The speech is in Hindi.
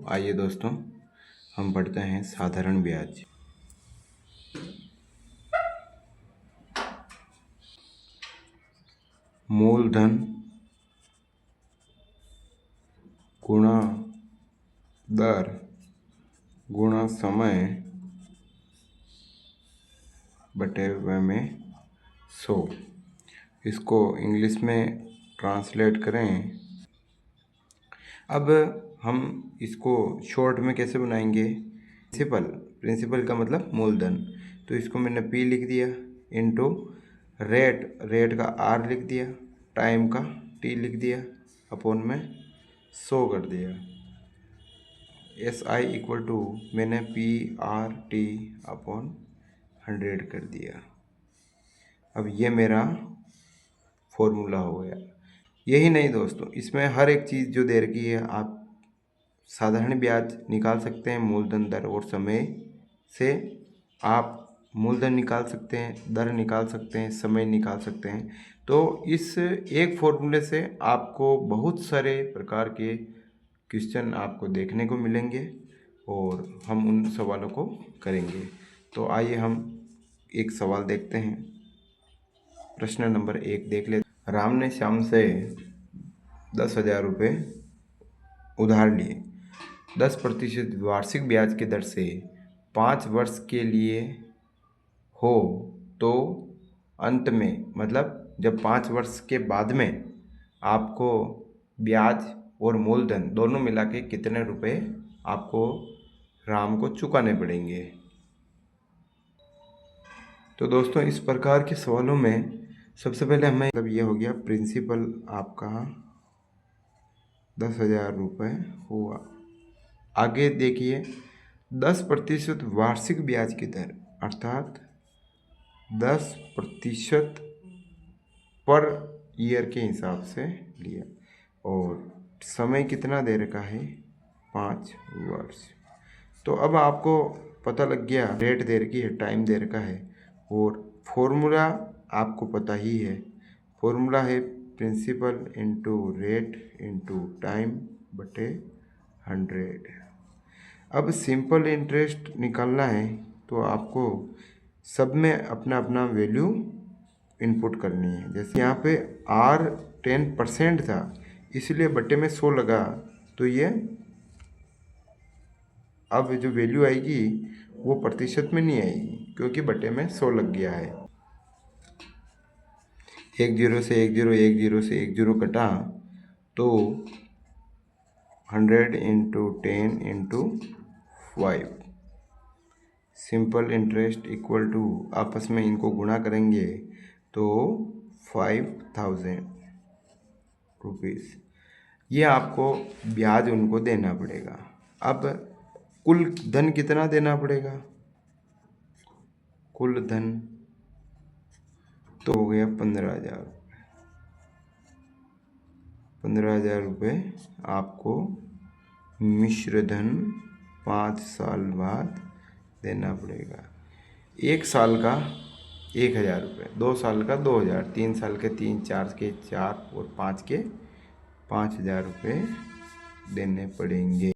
आइए दोस्तों, हम पढ़ते हैं साधारण ब्याज। मूलधन गुणा दर गुणा समय बटे हुए में 100। इसको इंग्लिश में ट्रांसलेट करें। अब हम इसको शॉर्ट में कैसे बनाएंगे? प्रिंसिपल का मतलब मूलधन, तो इसको मैंने P लिख दिया इनटू रेट का R लिख दिया, टाइम का T लिख दिया, अपॉन में 100 कर दिया। SI इक्वल टू मैंने PRT अपॉन 100 कर दिया। अब ये मेरा फॉर्मूला हो गया। यही नहीं दोस्तों, इसमें हर एक चीज़ जो दे रखी है आप साधारण ब्याज निकाल सकते हैं। मूलधन, दर और समय से आप मूलधन निकाल सकते हैं, दर निकाल सकते हैं, समय निकाल सकते हैं। तो इस एक फॉर्मूले से आपको बहुत सारे प्रकार के क्वेश्चन आपको देखने को मिलेंगे और हम उन सवालों को करेंगे। तो आइए हम एक सवाल देखते हैं। प्रश्न नंबर 1 देख लेते। राम ने श्याम से 10,000 रुपये उधार लिए। 10% वार्षिक ब्याज की दर से 5 वर्ष के लिए हो तो अंत में, मतलब जब 5 वर्ष के बाद में आपको ब्याज और मूलधन दोनों मिला के कितने रुपए आपको राम को चुकाने पड़ेंगे। तो दोस्तों, इस प्रकार के सवालों में सबसे पहले हमें मतलब ये हो गया प्रिंसिपल आपका 10,000 रुपये हुआ। आगे देखिए 10% वार्षिक ब्याज की दर, अर्थात 10% पर ईयर के हिसाब से लिया और समय कितना दे रखा है 5 वर्ष। तो अब आपको पता लग गया, रेट दे रखी है, टाइम दे रखा है और फॉर्मूला आपको पता ही है। फॉर्मूला है principal into rate into time बटे 100। अब सिंपल इंटरेस्ट निकालना है तो आपको सब में अपना अपना वैल्यू इनपुट करनी है। जैसे यहाँ पे R 10% था, इसलिए बटे में 100 लगा, तो ये अब जो वैल्यू आएगी वो प्रतिशत में नहीं आएगी क्योंकि बटे में 100 लग गया है। 1 0 से 1 0, 1 0 से 1 0 कटा तो 100 into 10 into 5। Simple interest equal to, आपस में इनको गुणा करेंगे तो 5,000 रुपीज़ ये आपको ब्याज उनको देना पड़ेगा। अब कुल धन कितना देना पड़ेगा? कुल धन तो हो गया 15,000। 15,000 रुपये आपको मिश्र धन 5 साल बाद देना पड़ेगा। 1 साल का 1,000 रुपये, 2 साल का 2,000, 3 साल के 3, 4 के 4 और 5 के 5,000 रुपये देने पड़ेंगे।